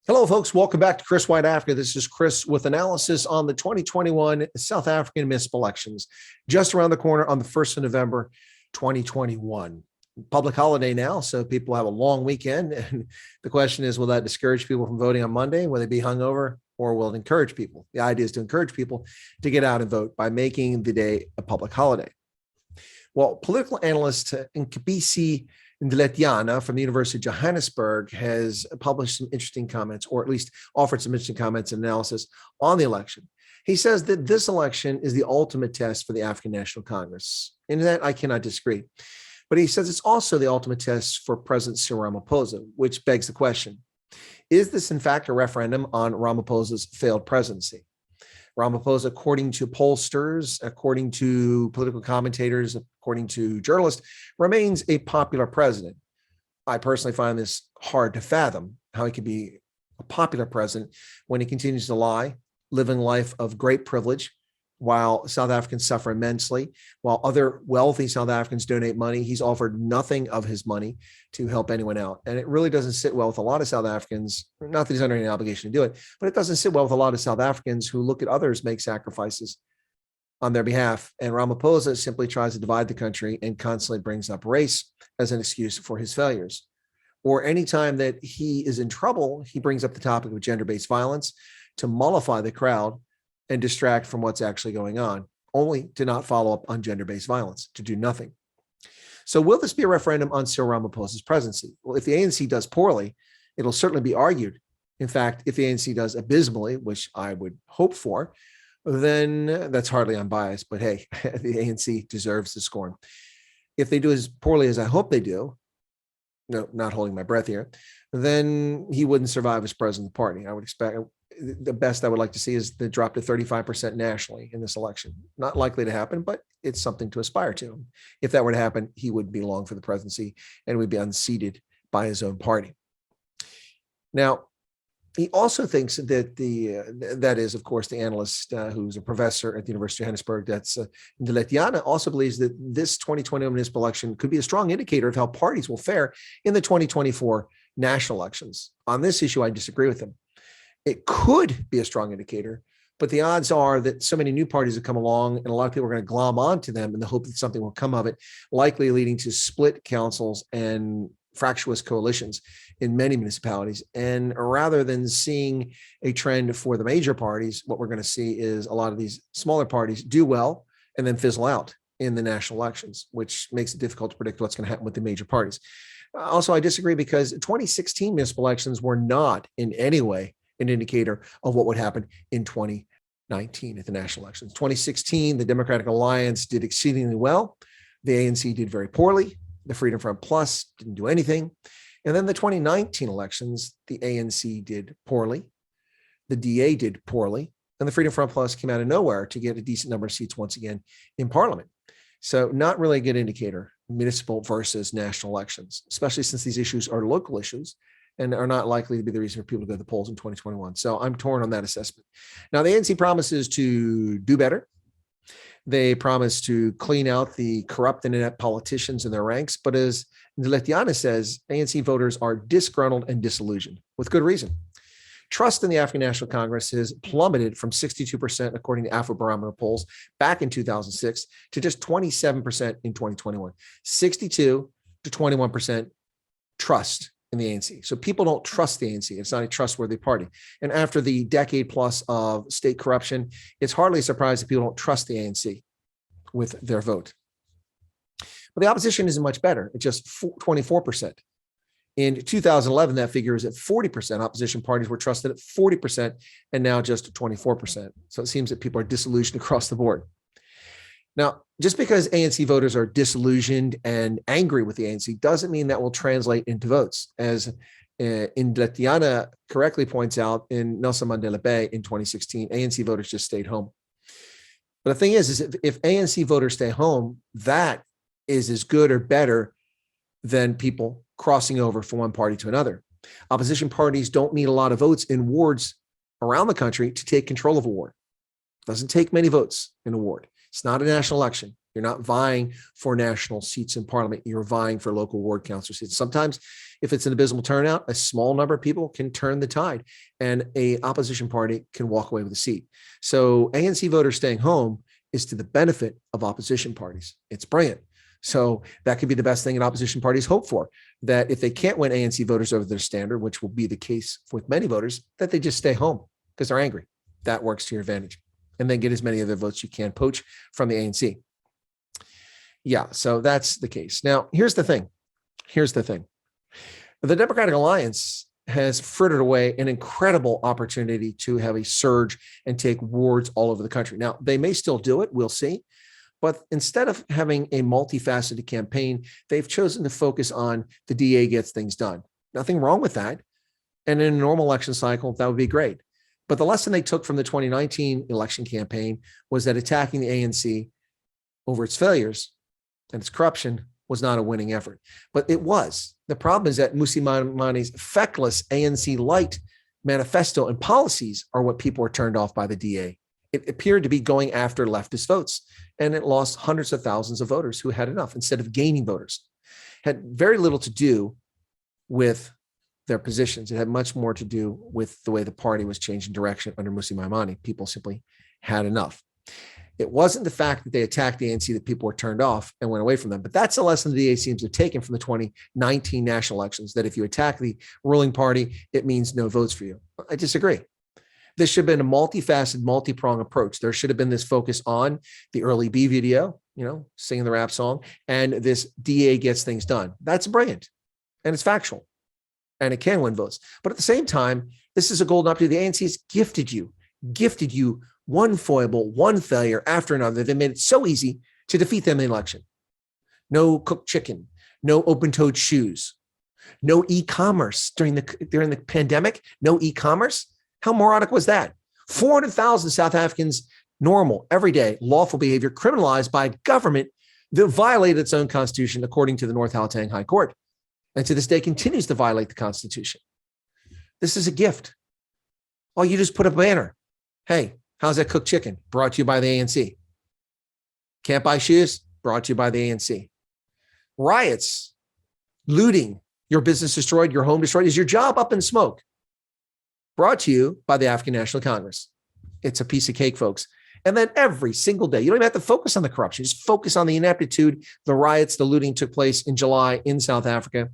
Hello, folks. Welcome back to Chris Wyatt Africa. This is Chris with analysis on the 2021 South African municipal elections, just around the corner on the 1st of November, 2021. Public holiday now, so people have a long weekend. And the question is, will that discourage people from voting on Monday? Will they be hungover, or will it encourage people? The idea is to encourage people to get out and vote by making the day a public holiday. Well, political analyst Nkabisi Ndletiana from the University of Johannesburg has published some interesting comments, or at least offered some interesting comments and analysis on the election. He says that this election is the ultimate test for the African National Congress. In that, I cannot disagree. But he says it's also the ultimate test for President Cyril Ramaphosa, which begs the question, is this in fact a referendum on Ramaphosa's failed presidency? Ramaphosa, according to pollsters, according to political commentators, according to journalists, remains a popular president. I personally find this hard to fathom, how he could be a popular president when he continues to lie, living a life of great privilege, while South Africans suffer immensely, while other wealthy South Africans donate money. He's offered nothing of his money to help anyone out. And it really doesn't sit well with a lot of South Africans, not that he's under any obligation to do it, but it doesn't sit well with a lot of South Africans who look at others make sacrifices on their behalf. And Ramaphosa simply tries to divide the country and constantly brings up race as an excuse for his failures. Or anytime that he is in trouble, he brings up the topic of gender-based violence to mollify the crowd and distract from what's actually going on, only to not follow up on gender-based violence, to do nothing. So will this be a referendum on Cyril Ramaphosa's presidency? Well, if the ANC does poorly, it'll certainly be argued. In fact, if the ANC does abysmally, which I would hope for, then that's hardly unbiased, but hey, the ANC deserves the scorn. If they do as poorly as I hope they do, no, not holding my breath here, then he wouldn't survive as president of the party. I would expect the best I would like to see is the drop to 35% nationally in this election. Not likely to happen, but it's something to aspire to. If that were to happen, he would be long for the presidency and would be unseated by his own party. Now, he also thinks that that is, of course, the analyst who's a professor at the University of Johannesburg, that's Ndletiana, also believes that this 2020 municipal election could be a strong indicator of how parties will fare in the 2024 national elections. On this issue, I disagree with him. It could be a strong indicator, but the odds are that so many new parties have come along and a lot of people are going to glom onto them in the hope that something will come of it, likely leading to split councils and fractious coalitions in many municipalities. And rather than seeing a trend for the major parties, what we're going to see is a lot of these smaller parties do well and then fizzle out in the national elections, which makes it difficult to predict what's going to happen with the major parties. Also, I disagree because 2016 municipal elections were not in any way an indicator of what would happen in 2019 at the national elections. 2016, the Democratic Alliance did exceedingly well. The ANC did very poorly. The Freedom Front Plus didn't do anything. And then the 2019 elections, the ANC did poorly. The DA did poorly. And the Freedom Front Plus came out of nowhere to get a decent number of seats once again in parliament. So not really a good indicator, municipal versus national elections, especially since these issues are local issues and are not likely to be the reason for people to go to the polls in 2021. So I'm torn on that assessment. Now, the ANC promises to do better. They promise to clean out the corrupt and inept politicians in their ranks. But as Ndletiana says, ANC voters are disgruntled and disillusioned, with good reason. Trust in the African National Congress has plummeted from 62%, according to Afrobarometer polls, back in 2006 to just 27% in 2021. 62 to 21% trust in the ANC. So people don't trust the ANC. It's not a trustworthy party. And after the decade plus of state corruption, it's hardly a surprise that people don't trust the ANC with their vote. But the opposition isn't much better. It's just 24%. In 2011, that figure is at 40%. Opposition parties were trusted at 40% and now just 24%. So it seems that people are disillusioned across the board. Now, just because ANC voters are disillusioned and angry with the ANC doesn't mean that will translate into votes. As Ndletiana correctly points out in Nelson Mandela Bay in 2016, ANC voters just stayed home. But the thing is if ANC voters stay home, that is as good or better than people crossing over from one party to another. Opposition parties don't need a lot of votes in wards around the country to take control of a ward. It doesn't take many votes in a ward. It's not a national election. You're not vying for national seats in parliament. You're vying for local ward council seats. Sometimes if it's an abysmal turnout, a small number of people can turn the tide and a opposition party can walk away with a seat. So ANC voters staying home is to the benefit of opposition parties. It's brilliant. So that could be the best thing an opposition parties hope for, that if they can't win ANC voters over their standard, which will be the case with many voters, that they just stay home because they're angry. That works to your advantage. And then get as many of their votes you can poach from the ANC. Yeah, so that's the case. Now, here's the thing. The Democratic Alliance has frittered away an incredible opportunity to have a surge and take wards all over the country. Now, they may still do it. We'll see. But instead of having a multifaceted campaign, they've chosen to focus on the DA gets things done. Nothing wrong with that. And in a normal election cycle, that would be great. But the lesson they took from the 2019 election campaign was that attacking the ANC over its failures and its corruption was not a winning effort. But it was. The problem is that Mmusi Maimani's feckless ANC light manifesto and policies are what people are turned off by the DA. It appeared to be going after leftist votes, and it lost hundreds of thousands of voters who had enough instead of gaining voters. Had very little to do with their positions. It had much more to do with the way the party was changing direction under Mmusi Maimani. People simply had enough. It wasn't the fact that they attacked the ANC that people were turned off and went away from them. But that's a lesson the DA seems to have taken from the 2019 national elections, that if you attack the ruling party, it means no votes for you. I disagree. This should have been a multifaceted, multi-pronged approach. There should have been this focus on the early B video, singing the rap song, and this DA gets things done. That's brilliant. And it's factual. And it can win votes. But at the same time, this is a golden opportunity. The ANC has gifted you one foible, one failure after another. They made it so easy to defeat them in the election. No cooked chicken, no open-toed shoes, no e-commerce during the pandemic, no e-commerce. How moronic was that? 400,000 South Africans, normal, everyday, lawful behavior criminalized by a government that violated its own constitution, according to the North Gauteng High Court, and to this day continues to violate the Constitution. This is a gift. Oh, you just put a banner. Hey, how's that cooked chicken? Brought to you by the ANC. Can't buy shoes? Brought to you by the ANC. Riots, looting, your business destroyed, your home destroyed. Is your job up in smoke? Brought to you by the African National Congress. It's a piece of cake, folks. And then every single day, you don't even have to focus on the corruption. Just focus on the ineptitude, the riots, the looting took place in July in South Africa,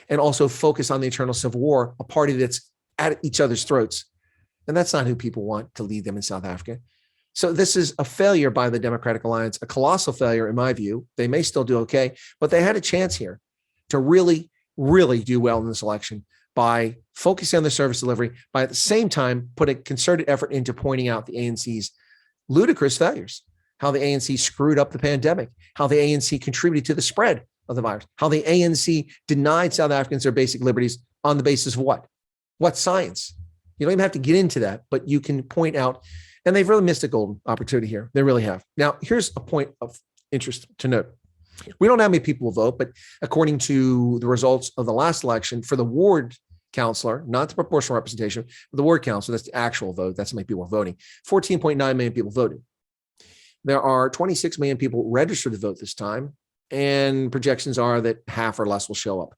and also focus on the internal civil war, a party that's at each other's throats. And that's not who people want to lead them in South Africa. So this is a failure by the Democratic Alliance, a colossal failure in my view. They may still do okay, but they had a chance here to really, really do well in this election by focusing on the service delivery, by at the same time put a concerted effort into pointing out the ANC's ludicrous failures, how the ANC screwed up the pandemic, how the ANC contributed to the spread of the virus, how the ANC denied South Africans their basic liberties on the basis of what? What science? You don't even have to get into that, but you can point out, and they've really missed a golden opportunity here. They really have. Now, here's a point of interest to note. We don't know how many people will vote, but according to the results of the last election for the ward councillor, not the proportional representation, but the ward council, that's the actual vote. That's how many people are voting. 14.9 million people voted. There are 26 million people registered to vote this time, and projections are that half or less will show up.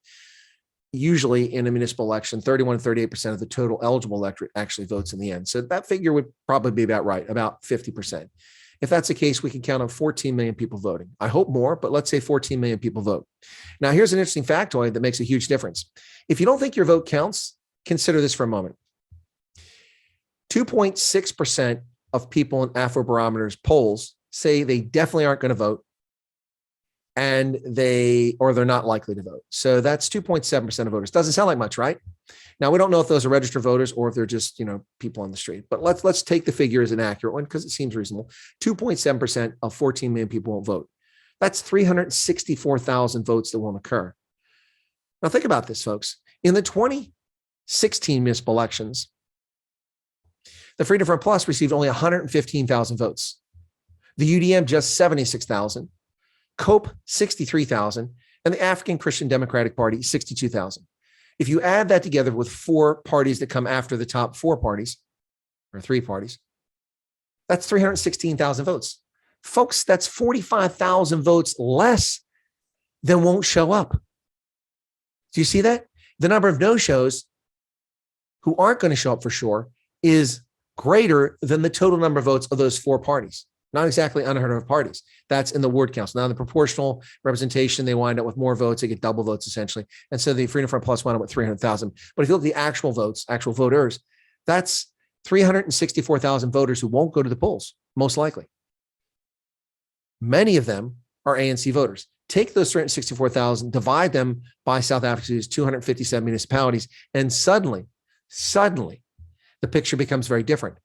Usually in a municipal election, 31 to 38% of the total eligible electorate actually votes in the end. So that figure would probably be about right, about 50%. If that's the case, we can count on 14 million people voting. I hope more, but let's say 14 million people vote. Now, here's an interesting factoid that makes a huge difference. If you don't think your vote counts, consider this for a moment. 2.6% of people in Afrobarometer's polls say they definitely aren't going to vote, and they're not likely to vote. So that's 2.7% of voters. Doesn't sound like much, right? Now, we don't know if those are registered voters or if they're just, people on the street, but let's take the figure as an accurate one because it seems reasonable. 2.7% of 14 million people won't vote. That's 364,000 votes that won't occur. Now, think about this, folks. In the 2016 municipal elections, the Freedom Front Plus received only 115,000 votes. The UDM, just 76,000. COPE, 63,000. And the African Christian Democratic Party, 62,000. If you add that together with four parties that come after the top four parties, or three parties, that's 316,000 votes. Folks, that's 45,000 votes less than won't show up. Do you see that? The number of no-shows who aren't going to show up for sure is greater than the total number of votes of those four parties. Not exactly unheard of parties. That's in the ward council. Now, in the proportional representation, they wind up with more votes. They get double votes, essentially. And so the Freedom Front Plus wound up with 300,000. But if you look at the actual votes, actual voters, that's 364,000 voters who won't go to the polls, most likely. Many of them are ANC voters. Take those 364,000, divide them by South Africa's 257 municipalities, and suddenly, the picture becomes very different.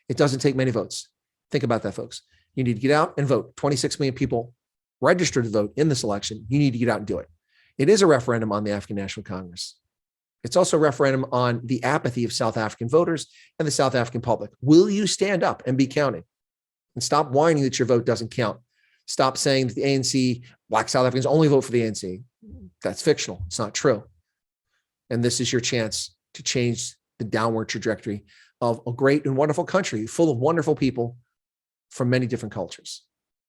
It doesn't take many votes. Think about that, folks. You need to get out and vote. 26 million people registered to vote in this election. You need to get out and do it. It is a referendum on the African National Congress. It's also a referendum on the apathy of South African voters and the South African public. Will you stand up and be counted? And stop whining that your vote doesn't count. Stop saying that the ANC, Black South Africans only vote for the ANC. That's fictional. It's not true. And this is your chance to change the downward trajectory of a great and wonderful country full of wonderful people from many different cultures,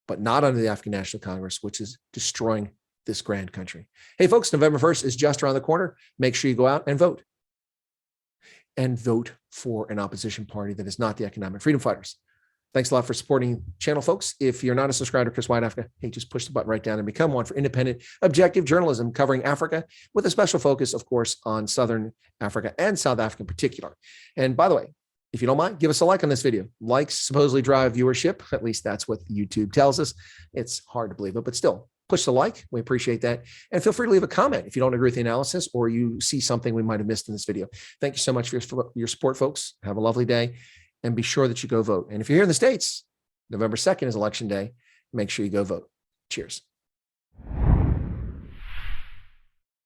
but not under the African National Congress, which is destroying this grand country. Hey, folks, November 1st is just around the corner. Make sure you go out and vote. And vote for an opposition party that is not the economic freedom fighters. Thanks a lot for supporting the channel, folks. If you're not a subscriber to Chris Wyatt Africa, hey, just push the button right down and become one for independent, objective journalism covering Africa with a special focus, of course, on Southern Africa and South Africa in particular. And by the way, if you don't mind, give us a like on this video. Likes supposedly drive viewership. At least that's what YouTube tells us. It's hard to believe it, but still, push the like. We appreciate that. And feel free to leave a comment if you don't agree with the analysis or you see something we might have missed in this video. Thank you so much for your support, folks. Have a lovely day. And be sure that you go vote. And if you're here in the States, November 2nd is election day. Make sure you go vote. Cheers.